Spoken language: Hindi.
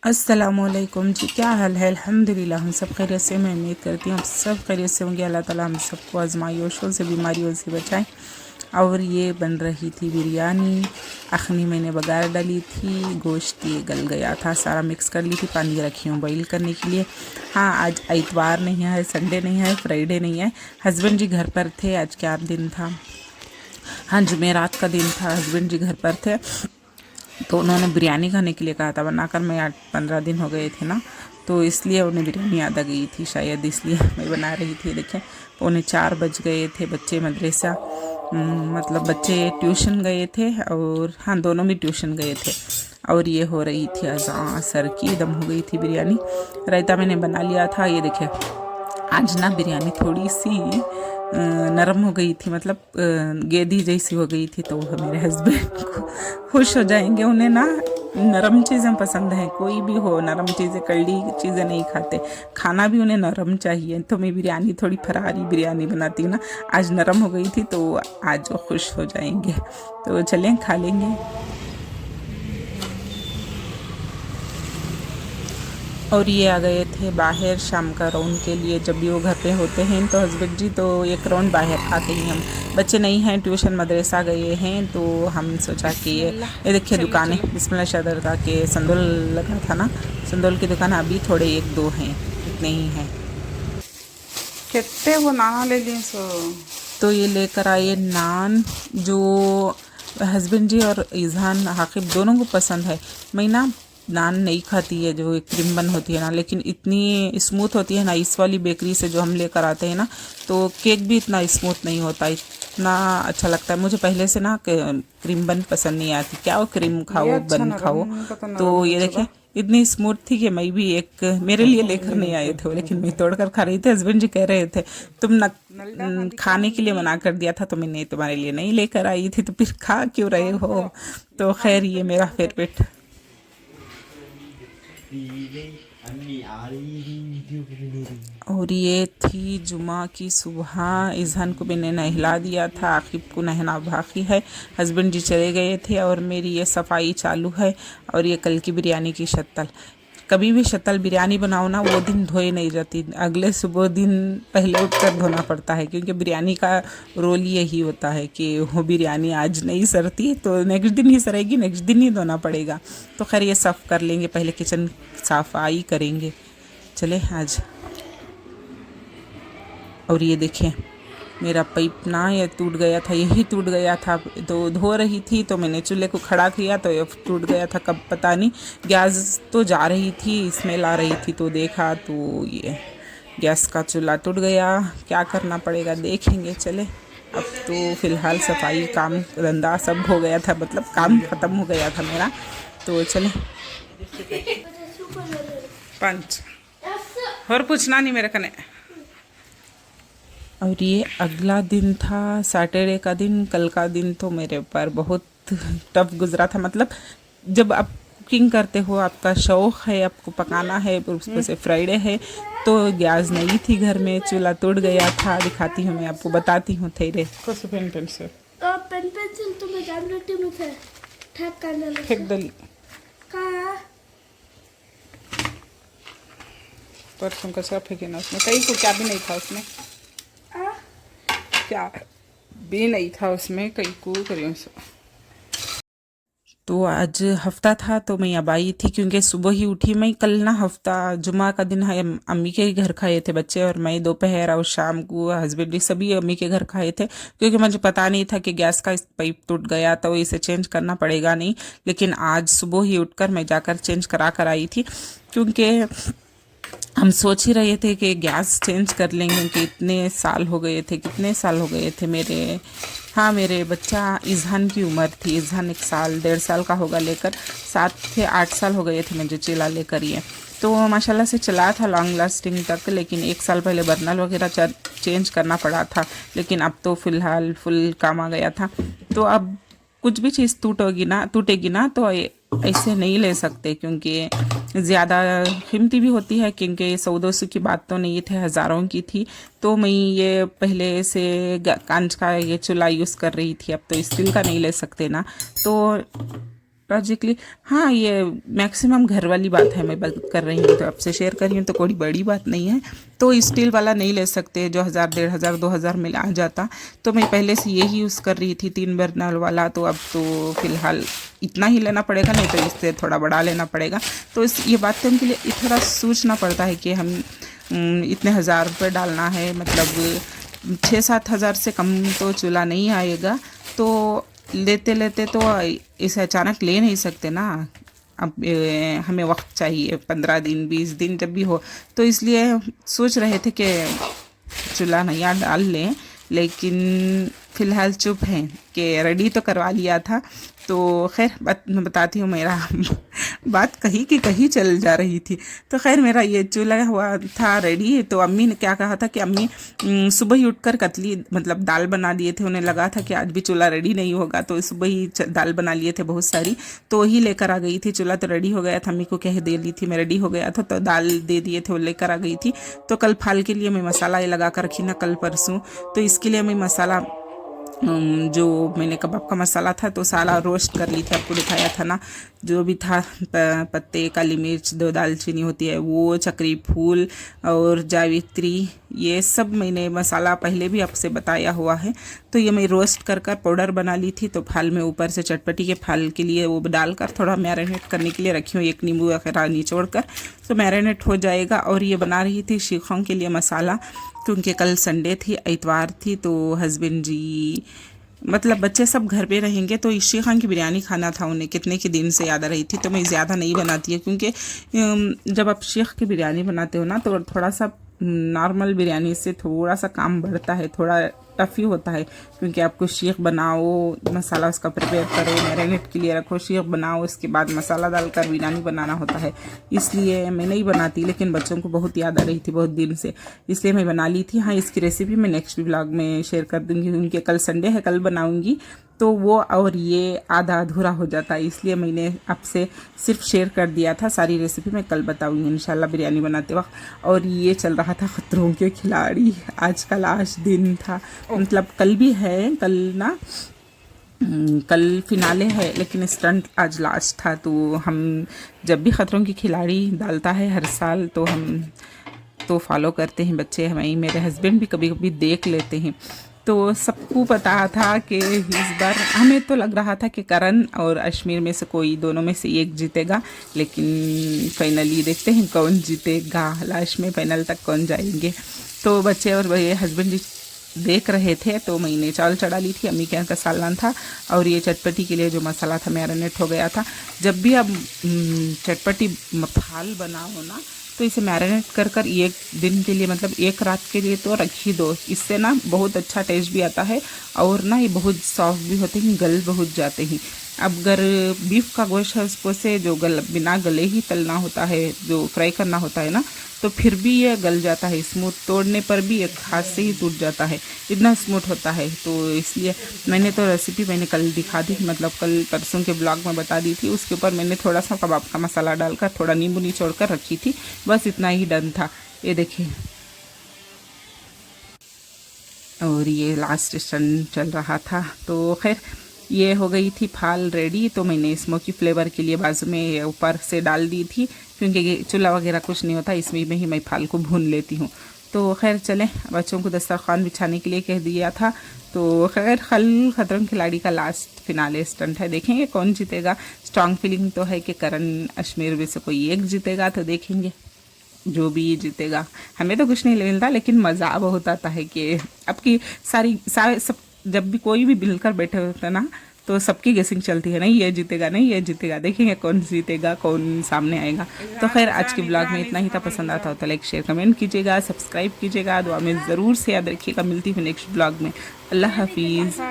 अस्सलामुअलैकुम जी, क्या हाल है? अल्हम्दुलिल्लाह हम सब खैरियत से। मैं उम्मीद करती हूँ आप सब खैरियत से होंगे। अल्लाह ताला हम सबको आजमाइशों से, बीमारियों से बचाएं। और ये बन रही थी बिरयानी। अखनी मैंने बघार डाली थी, गोश्त ये गल गया था, सारा मिक्स कर ली थी, पानी रखी हूँ बॉईल करने के लिए। हाँ, आज इतवार नहीं है, संडे नहीं है, फ्राइडे नहीं है। हस्बैंड जी घर पर थे। आज क्या दिन था? हाँ, जुमेरात का दिन था। हस्बैंड जी घर पर थे तो उन्होंने बिरयानी खाने के लिए कहा था। बनाकर मैं 8-15 दिन हो गए थे ना, तो इसलिए उन्हें बिरयानी याद आ गई थी शायद, इसलिए मैं बना रही थी। देखें, 3:45 बज गए थे। बच्चे मदरसा मतलब बच्चे ट्यूशन गए थे, और हाँ, दोनों भी ट्यूशन गए थे। और ये हो रही थी अज़ान असर की, दम हो गई थी बिरयानी। रायता मैंने बना लिया था। ये देखें, आज ना बिरयानी थोड़ी सी नरम हो गई थी, मतलब गेदी जैसी हो गई थी। तो मेरे हस्बैंड को खुश हो जाएंगे, उन्हें ना नरम चीज़ें पसंद हैं। कोई भी हो, नरम चीज़ें, कड़ी चीज़ें नहीं खाते, खाना भी उन्हें नरम चाहिए। तो मैं बिरयानी थोड़ी फरारी बिरयानी बनाती हूँ ना, आज नरम हो गई थी, तो आज वो खुश हो जाएंगे। तो चलें, खा लेंगे। और ये आ गए थे बाहर शाम का राउंड के लिए। जब भी वो घर पे होते हैं तो हस्बैंड जी, तो एक राउंड बाहर खाते ही हम। बच्चे नहीं हैं, ट्यूशन मदरसा गए हैं, तो हम सोचा कि ये देखिए दुकानें, बिस्मिल्लाह शदर का के संदूल लगा था ना, संदूल की दुकान अभी थोड़े 1-2 हैं, इतने ही हैं। कितने वो नाना ले लिए सो। तो ये लेकर आए नान, जो हस्बैंड जी और इजहान हाकिब दोनों को पसंद है। मैं ना नान नहीं खाती है, जो क्रीम बन होती है ना, लेकिन इतनी स्मूथ होती है ना इस वाली बेकरी से जो हम लेकर आते हैं ना, तो केक भी इतना स्मूथ नहीं होता, इतना अच्छा लगता है मुझे। पहले से ना क्रीम बन पसंद नहीं आती, क्या वो क्रीम ये खाओ अच्छा बन नरम, खाओ। इनका तो नरम तो ही ये अच्छा देखें, था। इतनी स्मूथ थी कि मैं भी एक, मेरे लिए लेकर नहीं आए थे वो, लेकिन मैं तोड़कर खा रही थी। हस्बैंड जी कह रहे थे तुम न खाने के लिए मना कर दिया था, तो मैंने तुम्हारे लिए नहीं लेकर आई थी, तो फिर खा क्यों रहे हो? तो खैर, ये मेरा फेवरेट। और ये थी जुमा की सुबह। इजहान को मैंने नहला दिया था, आकिब को नहना बाकी है। हस्बैंड जी चले गए थे और मेरी ये सफाई चालू है। और ये कल की बिरयानी की शक्ल, कभी भी शक्ल बिरयानी बनाओ ना, वो दिन धोए नहीं जाती, अगले सुबह दिन पहले उठकर धोना पड़ता है, क्योंकि बिरयानी का रोल यही होता है कि वो बिरयानी आज नहीं सरती तो नेक्स्ट दिन ही सरेगी, नेक्स्ट दिन ही धोना पड़ेगा। तो खैर, ये साफ़ कर लेंगे, पहले किचन सफाई करेंगे। चले आज। और ये देखें, मेरा पाइप ना ये टूट गया था, यही टूट गया था। तो धो रही थी तो मैंने चूल्हे को खड़ा किया तो ये टूट गया था, कब पता नहीं। गैस तो जा रही थी, स्मेल आ रही थी, तो देखा तो ये गैस का चूल्हा टूट गया। क्या करना पड़ेगा देखेंगे। चले, अब तो फ़िलहाल सफाई काम धंधा सब हो गया था, मतलब काम ख़त्म हो गया था मेरा। तो चले, पंच और पूछना नहीं मेरे कने। और ये अगला दिन था, सैटरडे का दिन। कल का दिन तो मेरे ऊपर बहुत टफ गुजरा था, मतलब जब आप कुकिंग करते हो, आपका शौक़ है, आपको पकाना है, उसमें से फ्राइडे है, तो गैस नहीं थी घर में, चूल्हा टूट गया था। दिखाती हूँ मैं आपको, बताती हूँ थेरे कसं पेन पेन्सिल पेन पेन्सिल तुम्ही जाम टीम थे ठॅक काढलेलं फेक दली का परफ्यूम कसा फेंके ना उसमें, कहीं को क्या भी नहीं था उसमें, आ क्या भी नहीं था उसमें, कहीं को करियो सो। तो आज हफ्ता था तो मैं अब आई थी, क्योंकि सुबह ही उठी मैं। कल ना हफ्ता जुमा का दिन है, अम्मी के घर खाए थे बच्चे और मैं। दोपहर और शाम को हस्बैंड भी सभी अम्मी के घर खाए थे, क्योंकि मुझे पता नहीं था कि गैस का पाइप टूट गया, तो इसे चेंज करना पड़ेगा नहीं। लेकिन आज सुबह ही उठकर मैं जाकर चेंज करा कर आई थी, क्योंकि हम सोच ही रहे थे कि गैस चेंज कर लेंगे, क्योंकि इतने साल हो गए थे, कितने साल हो गए थे मेरे, हाँ, मेरे बच्चा इजहान की उम्र थी। इजहान 1 साल 1.5 साल का होगा, लेकर 7 से 8 साल हो गए थे मुझे चूल्हा लेकर। ये तो माशाल्लाह से चला था लॉन्ग लास्टिंग तक, लेकिन 1 साल पहले बर्नल वगैरह चेंज करना पड़ा था। लेकिन अब तो फ़िलहाल फुल काम आ गया था। तो अब कुछ भी चीज़ टूटेगी ना तो ऐसे नहीं ले सकते, क्योंकि ज़्यादा कीमती भी होती है, क्योंकि 100-200 की बात तो नहीं थे, हज़ारों की थी। तो मैं ये पहले से कांच का ये चूल्हा यूज़ कर रही थी, अब तो स्टील का नहीं ले सकते ना। तो लॉजिकली हाँ, ये मैक्सिमम घर वाली बात है मैं बात कर रही हूँ, तो आपसे शेयर कर रही हूँ, तो कोई बड़ी बात नहीं है। तो स्टील वाला नहीं ले सकते जो 1000 1500 2000 में आ जाता, तो मैं पहले से यही यूज़ कर रही थी 3 बर्नर वाला। तो अब तो फ़िलहाल इतना ही लेना पड़ेगा, नहीं तो इससे थोड़ा बड़ा लेना पड़ेगा। तो ये बात तो उनके लिए थोड़ा सोचना पड़ता है कि हम इतने 1000 रुपये डालना है, मतलब 6-7 हज़ार से कम तो चूल्हा नहीं आएगा। तो लेते लेते तो इसे अचानक ले नहीं सकते ना, अब हमें वक्त चाहिए 15 दिन 20 दिन जब भी हो। तो इसलिए सोच रहे थे कि चूल्हा नया डाल लें, लेकिन फ़िलहाल चुप हैं कि रेडी तो करवा लिया था। तो खैर मैं बताती हूँ, मेरा बात कहीं की कहीं चल जा रही थी। तो खैर मेरा ये चूल्हा हुआ था रेडी। तो अम्मी ने क्या कहा था कि अम्मी सुबह ही उठकर कतली मतलब दाल बना दिए थे। उन्हें लगा था कि आज भी चूल्हा रेडी नहीं होगा, तो सुबह ही दाल बना लिए थे बहुत सारी, तो वही लेकर आ गई थी। चूल्हा तो रेडी हो गया था, अम्मी को कह दे ली थी मैं रेडी हो गया था, तो दाल दे दिए थे वो लेकर आ गई थी। तो कल फाल के लिए मैं मसाला ये लगा कर रखी ना, कल परसों। तो इसके लिए मैं मसाला जो मैंने कबाब का मसाला था तो सारा रोस्ट कर ली थी, आपको दिखाया था ना, जो भी था पत्ते, काली मिर्च, 2 दालचीनी होती है वो, चक्री फूल और जावित्री, ये सब मैंने मसाला पहले भी आपसे बताया हुआ है। तो ये मैं रोस्ट कर पाउडर बना ली थी। तो फाल में ऊपर से चटपटी के फाल के लिए वो डालकर थोड़ा मैरिनेट करने के लिए रखी हूँ, 1 नींबू वगैरह निचोड़ कर, तो मैरिनेट हो जाएगा। और ये बना रही थी शीखों के लिए मसाला, क्योंकि कल संडे थी, इतवार थी, तो हस्बैंड जी मतलब बच्चे सब घर पे रहेंगे, तो ईशी खान की बिरयानी खाना था उन्हें, कितने के दिन से याद आ रही थी। तो मैं ज़्यादा नहीं बनाती है, क्योंकि जब आप शीख की बिरयानी बनाते हो ना, तो थोड़ा सा नॉर्मल बिरयानी से थोड़ा सा काम बढ़ता है, थोड़ा टफ ही होता है, क्योंकि आपको शीख बनाओ, मसाला उसका प्रिपेयर करो, मैरिनेट के लिए रखो, शीख बनाओ, उसके बाद मसाला डालकर बिरयानी बनाना होता है। इसलिए मैं नहीं बनाती, लेकिन बच्चों को बहुत याद आ रही थी बहुत दिन से, इसलिए मैं बना ली थी। हाँ, इसकी रेसिपी मैं नेक्स्ट ब्लॉग में शेयर कर दूँगी, उनके कल संडे है, कल बनाऊँगी। तो वो और ये आधा अधूरा हो जाता है, इसलिए मैंने आपसे सिर्फ शेयर कर दिया था। सारी रेसिपी मैं कल बताऊंगी इंशाल्लाह बिरयानी बनाते वक्त। और ये चल रहा था खतरों के खिलाड़ी, आज का लास्ट दिन था, मतलब कल भी है, कल ना कल फिनाले है, लेकिन स्टंट आज लास्ट था। तो हम जब भी खतरों की खिलाड़ी डालता है हर साल, तो हम तो फॉलो करते हैं, बच्चे हमें, मेरे हस्बैंड भी कभी कभी देख लेते हैं। तो सबको पता था कि इस बार हमें तो लग रहा था कि करण और अश्मीर में से कोई दोनों में से एक जीतेगा, लेकिन फाइनली देखते हैं कौन जीतेगा, लास्ट में फाइनल तक कौन जाएंगे। तो बच्चे और मेरे हस्बैंड जी देख रहे थे, तो मैंने चावल चढ़ा ली थी, अम्मी के यहाँ का सालन था, और ये चटपटी के लिए जो मसाला था मैरिनेट हो गया था। जब भी आप चटपटी फाल बनाओ ना, तो इसे मैरिनेट कर 1 दिन के लिए, मतलब 1 रात के लिए तो रख ही दो, इससे ना बहुत अच्छा टेस्ट भी आता है, और ना ये बहुत सॉफ्ट भी होते हैं, गल बहुत जाते हैं। अब अगर बीफ का गोश्त है उसको से जो बिना गले ही तलना होता है, जो फ्राई करना होता है ना, तो फिर भी ये गल जाता है, स्मूथ तोड़ने पर भी एक हाथ से ही टूट जाता है, इतना स्मूथ होता है। तो इसलिए मैंने तो रेसिपी मैंने कल दिखा दी, मतलब कल परसों के ब्लॉग में बता दी थी। उसके ऊपर मैंने थोड़ा सा कबाब का मसाला डालकर थोड़ा नींबू निचोड़ कर रखी थी, बस इतना ही डन था। ये देखिए, और ये लास्ट स्टंट चल रहा था। तो खैर ये हो गई थी फाल रेडी। तो मैंने स्मोकी फ्लेवर के लिए बाजू में ऊपर से डाल दी थी, क्योंकि चूल्हा वगैरह कुछ नहीं होता, इसमें में ही मैं फाल को भून लेती हूँ। तो खैर चलें, बच्चों को दस्तरखान बिछाने के लिए कह दिया था। तो खैर कल खतरों खिलाड़ी का लास्ट फिनाले स्टंट है, देखेंगे कौन जीतेगा। स्ट्रॉन्ग फीलिंग तो है कि करण अश्मीर में से कोई एक जीतेगा, तो देखेंगे जो भी जीतेगा। हमें तो कुछ नहीं मिलता, लेकिन मज़ा बहुत आता है कि आपकी सारे सब जब भी कोई भी मिलकर बैठे होते ना, तो सबकी गेसिंग चलती है, नहीं ये जीतेगा, नहीं ये जीतेगा, देखेंगे कौन जीतेगा, कौन सामने आएगा। तो खैर आज के ब्लॉग में इतना ही था, पसंद आता हो तो लाइक शेयर कमेंट कीजिएगा, सब्सक्राइब कीजिएगा, दुआ में ज़रूर से याद रखिएगा। मिलती हूँ नेक्स्ट ब्लॉग में। अल्लाह हाफिज़।